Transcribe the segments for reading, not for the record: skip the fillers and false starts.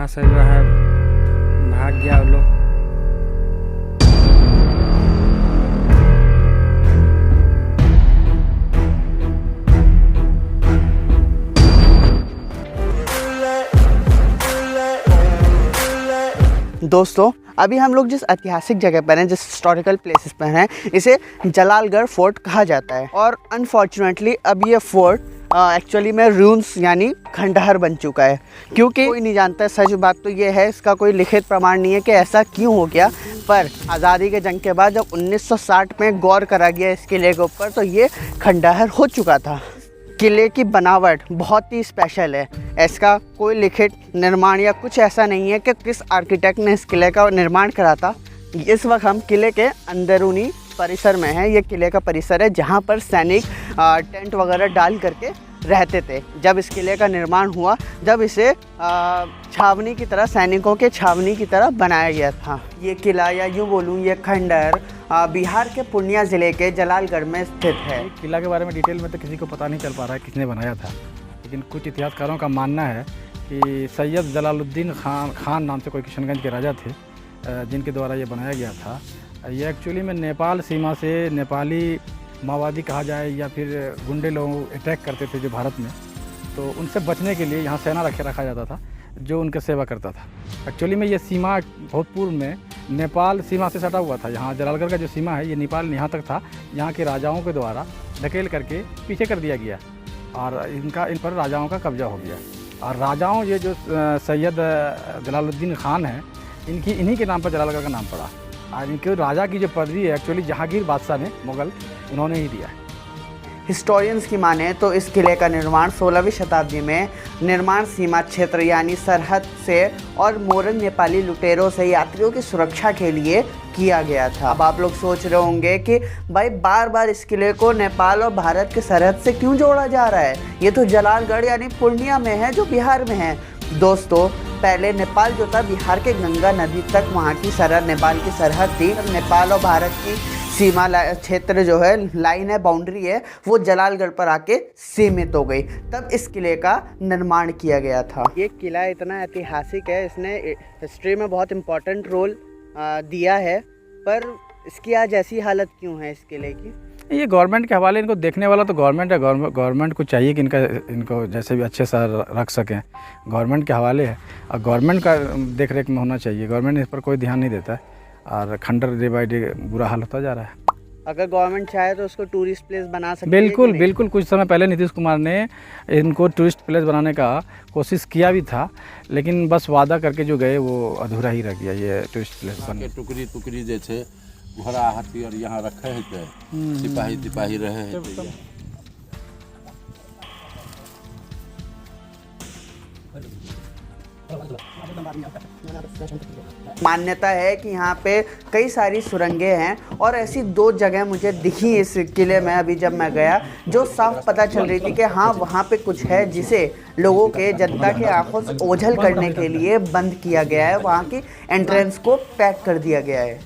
यहाँ से जो है भाग गया वो लोग। दोस्तों अभी हम लोग जिस ऐतिहासिक जगह पर हैं, जिस हिस्टोरिकल प्लेसेस पर हैं, इसे जलालगढ़ फोर्ट कहा जाता है। और अनफॉर्चुनेटली अब ये फोर्ट एक्चुअली में रून्स यानी खंडहर बन चुका है, क्योंकि कोई नहीं जानता है। सच बात तो ये है, इसका कोई लिखित प्रमाण नहीं है कि ऐसा क्यों हो गया। पर आज़ादी के जंग के बाद जब 1960 में गौर करा गया इस किले के ऊपर, तो ये खंडहर हो चुका था। किले की बनावट बहुत ही स्पेशल है। इसका कोई लिखित निर्माण या कुछ ऐसा नहीं है कि किस आर्किटेक्ट ने इस किले का निर्माण करा था। इस वक्त हम किले के अंदरूनी परिसर में हैं। ये किले का परिसर है जहाँ पर सैनिक टेंट वगैरह डाल करके रहते थे जब इस किले का निर्माण हुआ, जब इसे छावनी की तरह, सैनिकों के छावनी की तरह बनाया गया था। ये किला या यूँ बोलूँ ये खंडहर बिहार के पूर्णिया ज़िले के जलालगढ़ में स्थित है। किला के बारे में डिटेल में तो किसी को पता नहीं चल पा रहा है किसने बनाया था, लेकिन कुछ इतिहासकारों का मानना है कि सैयद जलालुद्दीन खान नाम से कोई किशनगंज के राजा थे, जिनके द्वारा ये बनाया गया था। ये एक्चुअली में नेपाल सीमा से नेपाली माओवादी कहा जाए या फिर गुंडे लोग अटैक करते थे जो भारत में, तो उनसे बचने के लिए यहाँ सेना रखा जाता था जो उनके सेवा करता था। एक्चुअली में ये सीमा बहुत पूर्व में नेपाल सीमा से सटा हुआ था। यहाँ जलालगढ़ का जो सीमा है ये नेपाल यहाँ तक था। यहाँ के राजाओं के द्वारा धकेल करके पीछे कर दिया गया और इन पर राजाओं का कब्जा हो गया। और राजाओं ये जो सैयद जलालुद्दीन खान हैं, इन्हीं के नाम पर जलालगढ़ का नाम पड़ा। और इनके राजा की जो पदवी है एक्चुअली जहांगीर बादशाह ने, मुग़ल, उन्होंने ही दिया है। हिस्टोरियंस की माने तो इस किले का निर्माण 16वीं शताब्दी में निर्माण सीमा क्षेत्र यानी सरहद से और मोरन नेपाली लुटेरों से यात्रियों की सुरक्षा के लिए किया गया था। अब आप लोग सोच रहे होंगे कि भाई बार बार इस किले को नेपाल और भारत के सरहद से क्यों जोड़ा जा रहा है, ये तो जलालगढ़ यानी पूर्णिया में है जो बिहार में है। दोस्तों पहले नेपाल जो था बिहार के गंगा नदी तक वहाँ की सरहद, नेपाल की सरहद थी। नेपाल और भारत की सीमा क्षेत्र जो है, लाइन है, बाउंड्री है, वो जलालगढ़ पर आके सीमित हो गई। तब इस किले का निर्माण किया गया था। ये किला इतना ऐतिहासिक है, इसने हिस्ट्री में बहुत इम्पोर्टेंट रोल दिया है, पर इसकी आज ऐसी हालत क्यों है इस किले की? ये गवर्नमेंट के हवाले, इनको देखने वाला तो गवर्नमेंट है। गवर्नमेंट को चाहिए कि इनको जैसे भी अच्छे से रख सकें, गवर्नमेंट के हवाले है और गवर्नमेंट का देख रेख में होना चाहिए। गवर्नमेंट इस पर कोई ध्यान नहीं देता है और खंडर डे बाई डे बुरा हाल होता जा रहा है। अगर गवर्नमेंट चाहे तो उसको टूरिस्ट प्लेस बना सकती है। बिल्कुल बिल्कुल। कुछ समय पहले नीतीश कुमार ने इनको टूरिस्ट प्लेस बनाने का कोशिश किया भी था, लेकिन बस वादा करके जो गए वो अधूरा ही रह गया। ये टूरिस्ट प्लेस बन टुकड़ी जे छे घोड़ा हाथी और यहाँ रखे है, सिपाही रहे हैं। मान्यता है कि यहाँ पे कई सारी सुरंगें हैं और ऐसी 2 जगह मुझे दिखी इस किले में अभी जब मैं गया, जो साफ पता चल रही थी कि हाँ वहाँ पे कुछ है जिसे लोगों के, जनता के आंखों से ओझल करने के लिए बंद किया गया है। वहाँ की एंट्रेंस को पैक कर दिया गया है।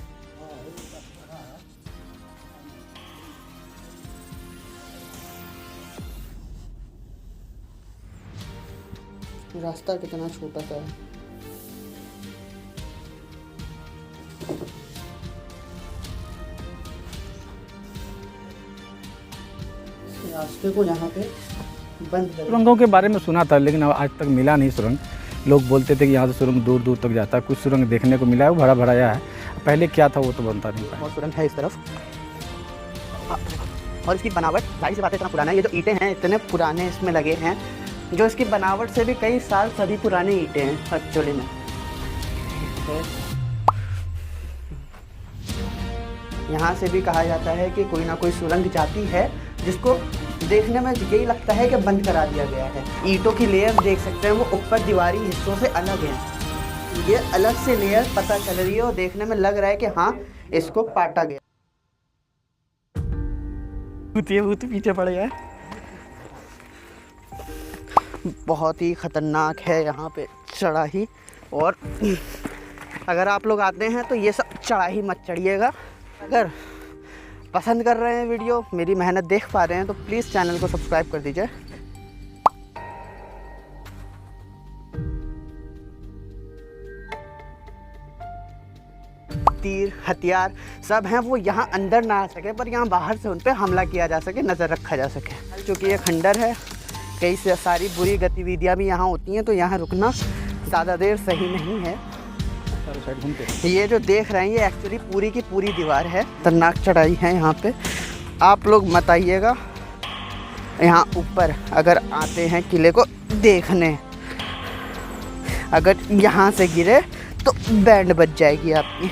रास्ता कितना छोटा सा है। रास्ते को यहाँ पे बंद कर। सुरंगों के बारे में सुना था लेकिन आज तक मिला नहीं सुरंग। लोग बोलते थे कि यहाँ से सुरंग दूर दूर तक जाता है। कुछ सुरंग देखने को मिला है, वो भरा भराया है। पहले क्या था वो तो बनता नहीं पाया। बहुत सुरंग है इस तरफ और इसकी बनावट, जाहिर सी बात है, इतना पुराना है। ये जो ईंटें हैं इतने पुराने इसमें लगे हैं, जो इसकी बनावट से भी कई साल सदी पुरानी ईंटें हैं एक्चुअली में। यहाँ से भी कहा जाता है कि कोई ना कोई सुरंग जाती है, जिसको देखने में यही लगता है कि बंद करा दिया गया है। ईंटों की लेयर देख सकते हैं, वो ऊपर दीवारी हिस्सों से अलग है। ये अलग से लेयर पता चल रही है और देखने में लग रहा है कि हाँ इसको काटा गया। भूत पीछे पड़ गया है। बहुत ही ख़तरनाक है यहाँ पे चढ़ाई, और अगर आप लोग आते हैं तो ये सब चढ़ाई मत चढ़िएगा। अगर पसंद कर रहे हैं वीडियो, मेरी मेहनत देख पा रहे हैं, तो प्लीज़ चैनल को सब्सक्राइब कर दीजिए। तीर हथियार सब हैं वो यहाँ अंदर ना आ सके, पर यहाँ बाहर से उन पर हमला किया जा सके, नज़र रखा जा सके। क्योंकि ये खंडर है, कई से सारी बुरी गतिविधियाँ भी यहाँ होती हैं, तो यहाँ रुकना ज़्यादा देर सही नहीं है। ये जो देख रहे हैं ये एक्चुअली पूरी की पूरी दीवार है, खतरनाक चढ़ाई है यहाँ पे। आप लोग मत आइएगा यहाँ ऊपर अगर आते हैं किले को देखने, अगर यहाँ से गिरे तो बैंड बज जाएगी आपकी।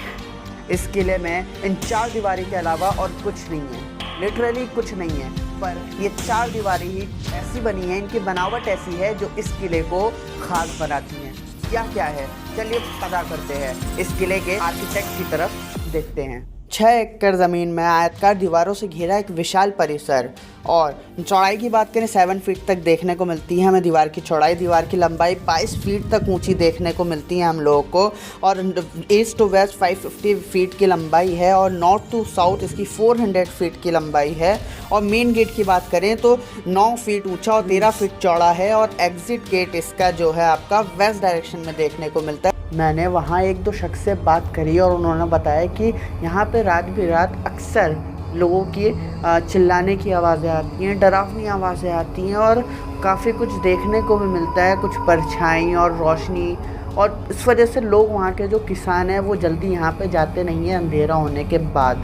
इस किले में इन 4 दीवारी के अलावा और कुछ नहीं है, लिटरली कुछ नहीं है, पर ये 4 दीवारी ही ऐसी बनी है, इनकी बनावट ऐसी है जो इस किले को खास बनाती है। क्या है चलिए पता करते हैं, इस किले के आर्किटेक्ट की तरफ देखते हैं। 6 एकड़ ज़मीन में आयताकार दीवारों से घिरा एक विशाल परिसर, और चौड़ाई की बात करें 7 फीट तक देखने को मिलती है हमें दीवार की चौड़ाई। दीवार की लंबाई 22 फीट तक ऊंची देखने को मिलती है हम लोगों को, और ईस्ट टू वेस्ट 550 फीट की लंबाई है, और नॉर्थ टू साउथ इसकी 400 फीट की लंबाई है। और मेन गेट की बात करें तो 9 फीट ऊंचा और 13 फीट चौड़ा है, और एग्ज़िट गेट इसका जो है आपका वेस्ट डायरेक्शन में देखने को मिलता है। मैंने वहाँ 1-2 शख्स से बात करी और उन्होंने बताया कि यहाँ पे रात बिरात अक्सर लोगों की चिल्लाने की आवाज़ें आती हैं, डरावनी आवाज़ें आती हैं, और काफ़ी कुछ देखने को भी मिलता है, कुछ परछाई और रोशनी। और इस वजह से लोग वहाँ के जो किसान हैं वो जल्दी यहाँ पे जाते नहीं हैं अंधेरा होने के बाद।